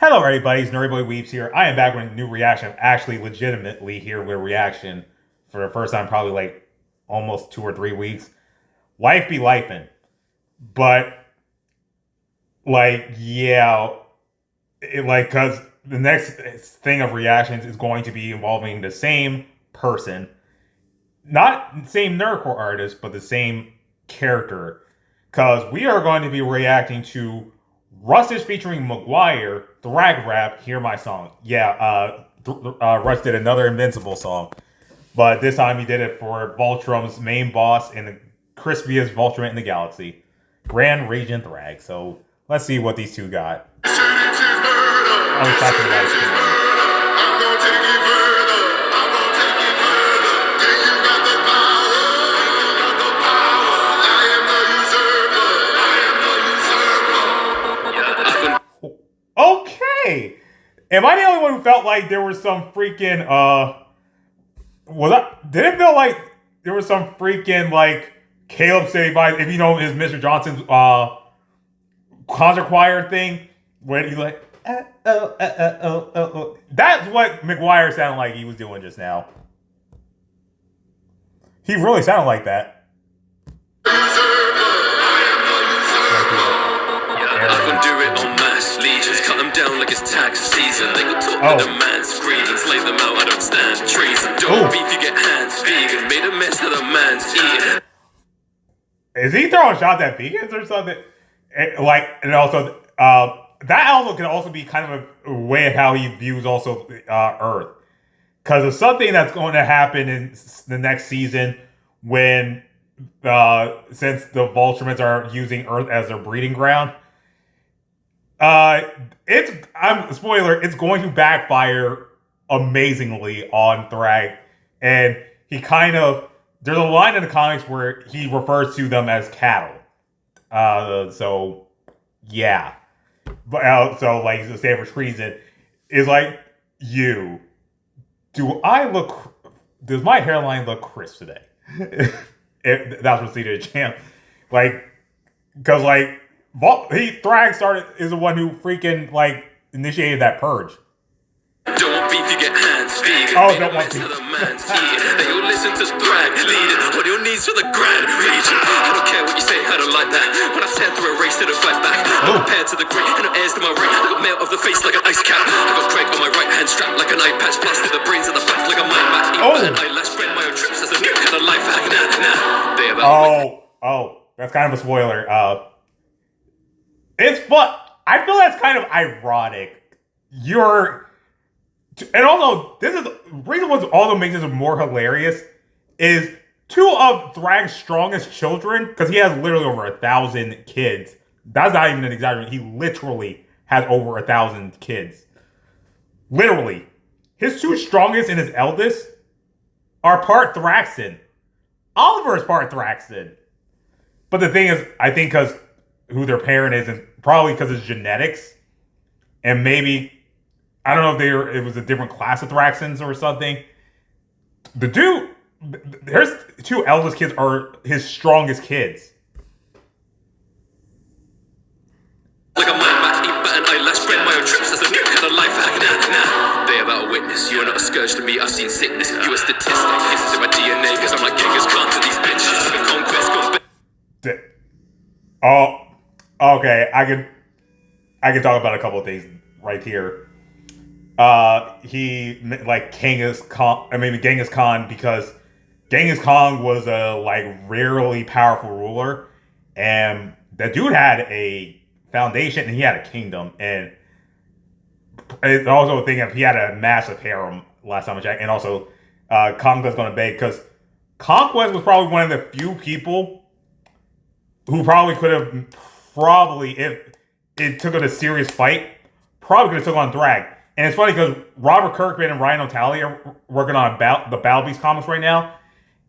Hello, everybody. It's Nerdyboy Weeps here. I am back with a new reaction. I'm actually legitimately here with a reaction for the first time, probably like almost 2 or 3 weeks. Life be lifing. But, because the next thing of reactions is going to be involving the same person. Not the same nerdcore artist, but the same character. Because we are going to be reacting to Russ featuring Maguire, THRAGG rap, Hear My Song. Russ did another Invincible song. But this time he did it for Viltrum's main boss and the crispiest Viltrumite in the galaxy, Grand Regent THRAGG. So let's see what these two got. Okay! Am I the only one who felt like there was some freaking, did it feel like there was some freaking, like, Caleb City vibes, if you know his Mr. Johnson's, concert choir thing, where he's like, That's what Maguire sounded like he was doing just now. He really sounded like that. Cut them down like it's tax season. They go talk to the man's greetings, lay them out, I don't stand treason. Don't beef, you get hands vegan. Made a mess of the man's eating. Is he throwing shots at vegans or something? And also, that also can also be kind of a way of how he views also Earth. Because of something that's going to happen in the next season when, since the Viltrumites are using Earth as their breeding ground, spoiler, it's going to backfire amazingly on THRAGG. And there's a line in the comics where he refers to them as cattle. So yeah. But, like, the stand for treason is like, does my hairline look crisp today? That's what Cedar Champ. THRAGG is the one who freaking, initiated that purge. Don't want beef, you get hands vegan. Don't want beef. They all listen to THRAGG, leading on your knees for the Grand Regent. I don't care what you say, I don't like that. When I tear through a race to the fight back, I'm prepared to the grit, and no airs to my ring. I got melt off the face like an ice cap. I got Craig on my right hand, strapped like an eye patch, blasted the brains at the back like a mind match. An eyelash, spread my own trips, that's a new kind of life hack. That's kind of a spoiler. It's fun. I feel that's kind of ironic. And also, this is the reason what also makes this more hilarious is 2 of THRAGG's strongest children, because he has literally over 1,000 kids. That's not even an exaggeration. He literally has over 1,000 kids. Literally. His 2 strongest and his eldest are part Thraxton. Oliver is part Thraxton. But the thing is, I think because who their parent is, and probably because it's genetics, and maybe, I don't know if it was a different class of Thraxtons or something. His 2 eldest kids are his strongest kids. Like a mind match, eat bat and eyelash, spread my own trips, that's a new kind of life hack. They about a witness, you are not a scourge to me, I've seen sickness. You a statistic, it's in my DNA, cause I'm like Genghis Khan to these bitches. The conquest gone. Okay, I can talk about a couple of things right here. Genghis Khan, because Genghis Khan was a rarely powerful ruler, and that dude had a foundation and he had a kingdom, and it's also a thing of he had a massive harem last time I checked, and also Conquest going to beg, because Conquest was probably one of the few people who probably could have if it took on a serious fight, probably could have took on THRAGG. And it's funny because Robert Kirkman and Ryan O'Talley are working on the Battle Beast comics right now.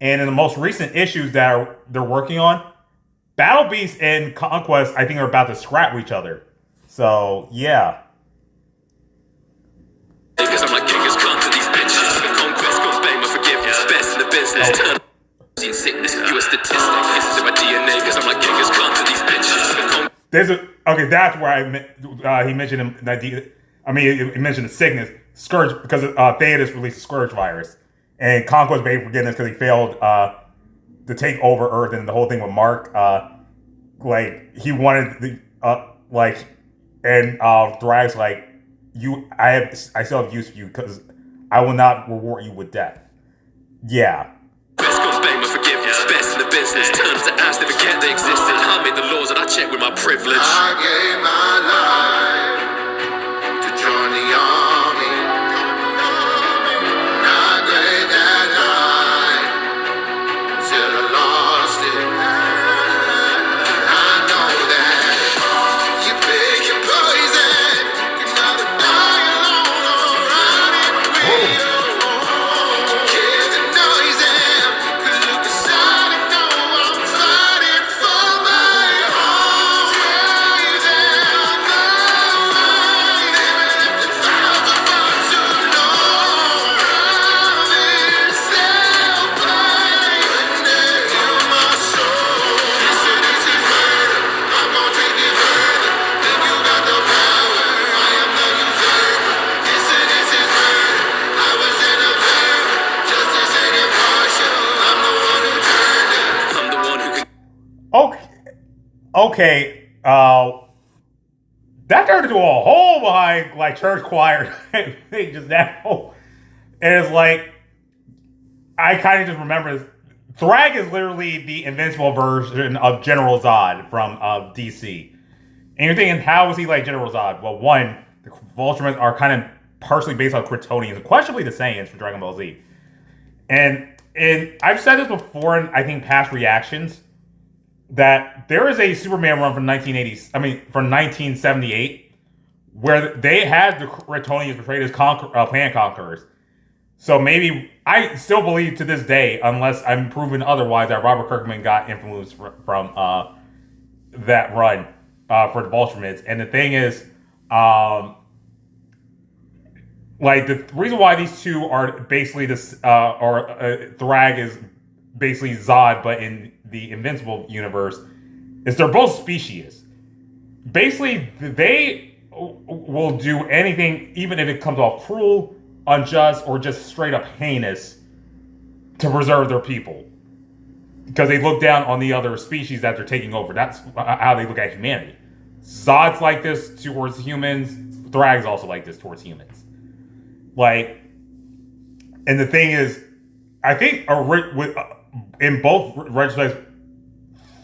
And in the most recent issues that they're working on, Battle Beast and Conquest, I think, are about to scrap each other. So, yeah. Because I'm like Genghis Khan to these bitches. The conquest gonna beg my forgiveness. Best in the business. Seen sickness, you a statistic. This is in my DNA because I'm like Genghis Khan to these bitches. That's where he mentioned him. I mean, it mentioned the sickness, Scourge, because Theodos released the Scourge virus. And Kong was made forgiveness because he failed to take over Earth, and the whole thing with Mark, like, he wanted the, and Thragg's like, I still have use for you because I will not reward you with death. Yeah. Best gon' beg my forgiveness, best in the business. Turns to ask, they forget they existed. I made the laws and I check with my privilege. I gave my life to join the army. And I gave that life until I lost it. I know that you pick your poison. You can either die alone or ride it with you. Kill the noise and could look aside and know I'm fighting for my home. Raise and go away. Even if the fight for too long. Promise self-blame. When they heal my soul. This is murder. I'm gonna take it further. Think you got the power. I am the usurper. This is murder. I was an observer. Justice ain't impartial. I'm the one who turned it. I'm the one who can. Okay. That turned into a whole behind like church choir thing just now. And it's like, I kind of just remember Thragg is literally the invincible version of General Zod from DC. And you're thinking, how is he like General Zod? Well, one, the Viltrumites are kind of partially based on Kryptonians, questionably the Saiyans from Dragon Ball Z. And I've said this before in, I think, past reactions, that there is a Superman run from 1978, where they had the Kryptonians portrayed as planet conquerors. So maybe, I still believe to this day, unless I'm proven otherwise, that Robert Kirkman got influence from that run for the Viltrumites. And the thing is, like, the reason why these two are basically this, Thragg is basically Zod, but in the Invincible universe, is they're both species. Basically, they will do anything, even if it comes off cruel, unjust, or just straight up heinous, to preserve their people. Because they look down on the other species that they're taking over. That's how they look at humanity. Zod's like this towards humans. Thragg's also like this towards humans. Like, and the thing is, I think in both retrospects,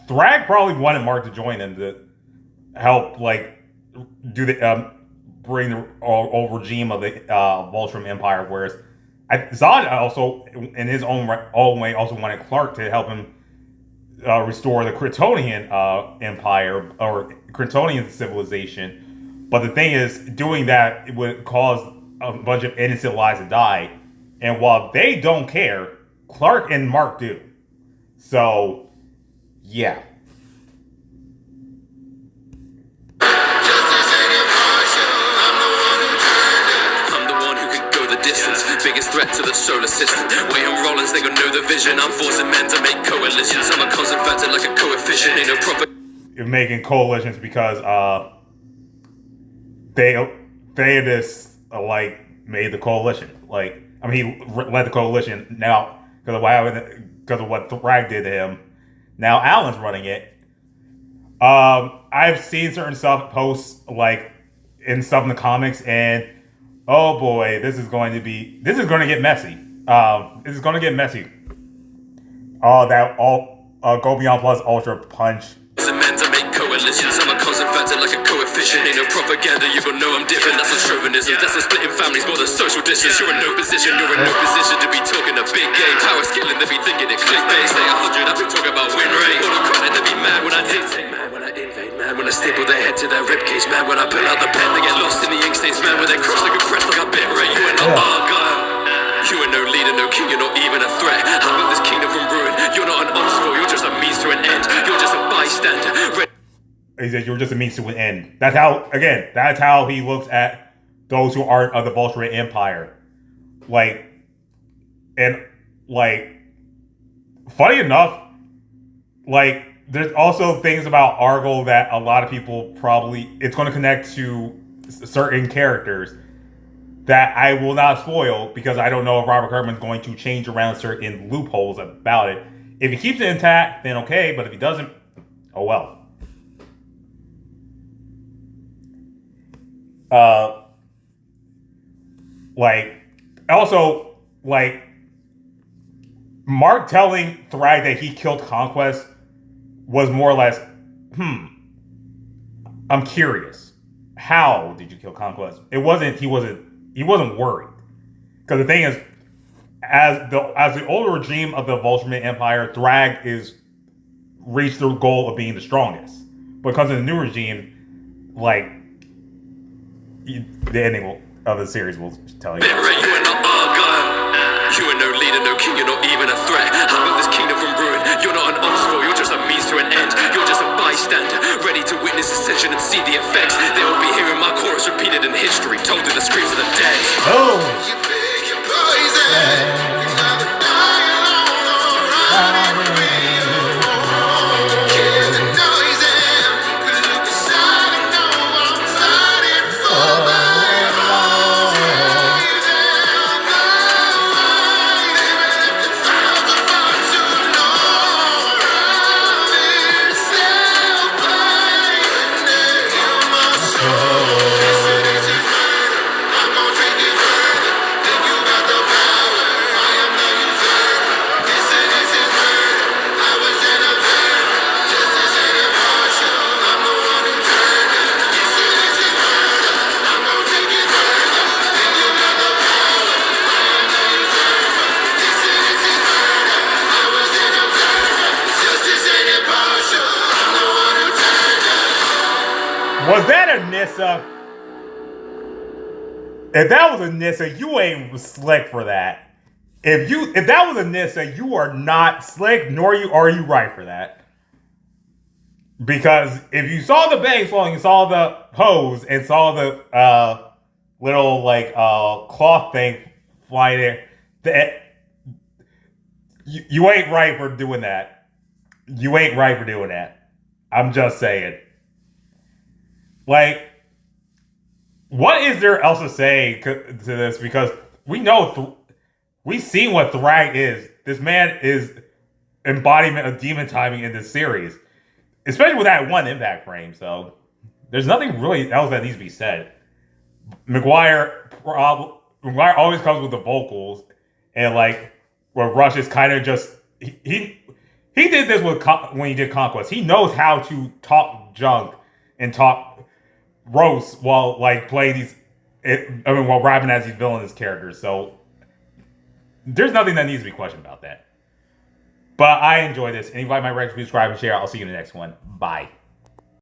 Thragg probably wanted Mark to join them to help, like, do the bring the old regime of the Viltrum Empire. Whereas Zod also, in his own way, also wanted Clark to help him restore the Kryptonian Empire or Kryptonian civilization. But the thing is, doing that, it would cause a bunch of innocent lives to die. And while they don't care, Clark and Mark do. So, yeah. Justice ain't impartial. I'm the one who turned it. I'm the one who can go the distance. Biggest threat to the solar system. William Rollins, they gon' know the vision. I'm forcing men to make coalitions. I'm a constant factor like a coefficient. Ain't no proper. You're making coalitions because they just like made the coalition. Like, I mean, he led the coalition. Now, because of what Thragg did to him, now Alan's running it. I've seen certain stuff posts like in stuff in the comics, and oh boy, this is going to get messy. This is going to get messy. Go Beyond Plus Ultra Punch. Men to make coalitions. I'm a constant factor like a coefficient. Ain't no propaganda, you gon' know I'm different. That's a chauvinism. That's a splitting families, more than social distance. You're in no position to be talking a big game. Power skilling, they be thinking it clickbait. Stay 100, I've been talking about win rate. All I'm crying, they be mad when I dictate. Mad when I invade, mad when I staple their head to their ribcage. Mad when I pull out the pen, they get lost in the ink stains. Mad when they cross like a crest like a bit rate. You ain't no Argyle. You ain't no leader, no king, you're not even a threat. How about this kingdom from ruin? You're not an obstacle, you're just a means to an end. You're just a bystander. He said you're just a means to an end. That's how he looks at those who aren't of the Viltrum Empire. Like, and like, funny enough, like, there's also things about Argo that a lot of people probably, it's going to connect to certain characters that I will not spoil because I don't know if Robert Kirkman's going to change around certain loopholes about it. If he keeps it intact, then okay, but if he doesn't, oh well. Also, Mark telling THRAGG that he killed Conquest was more or less, I'm curious. How did you kill Conquest? He wasn't worried. Because the thing is, as the older regime of the Viltrumite Empire, THRAGG is reached the goal of being the strongest. Because of the new regime, the ending of the series will tell you. You are not Argyle. You are no leader, no king, you're not even a threat. I built this kingdom from ruin. You're not an obstacle, you're just a means to an end. You're just a bystander, ready to witness ascension and see the effects. They will be hearing my chorus repeated in history, told through the screams of the dead. Oh! You pick your poison. You gotta die alone or run away. Kill the noise and you can look aside and know I'm fighting for my life. They've been left in fire for far too long. I've self pain and they heal my soul. Listen, this is murder. I'm gonna take it further. Think you got the power. I am the usurper. Listen, this is murder. I was an observer. Justice ain't impartial. I'm the one who turned it. Listen, this is murder. I'm gonna take it further. Think you got the power. I am the usurper. Listen, this is murder. I was an observer. Justice ain't impartial. I'm the one who turned it. Was that a Nissa? If that was a Nissa, you ain't slick for that. If that was a Nissa, you are not slick, nor are you right for that. Because if you saw the bangs falling, you saw the hose, and saw the little cloth thing flying there, that you ain't right for doing that. You ain't right for doing that. I'm just saying. What is there else to say to this? Because we know, we've seen what THRAGG is. This man is embodiment of demon timing in this series. Especially with that one impact frame, so there's nothing really else that needs to be said. McGuire always comes with the vocals, and where Rush is kind of just he did this when he did Conquest. He knows how to talk junk and talk roast while playing while rapping as these villainous characters. So there's nothing that needs to be questioned about that. But I enjoy this. Anybody might subscribe and share. I'll see you in the next one. Bye.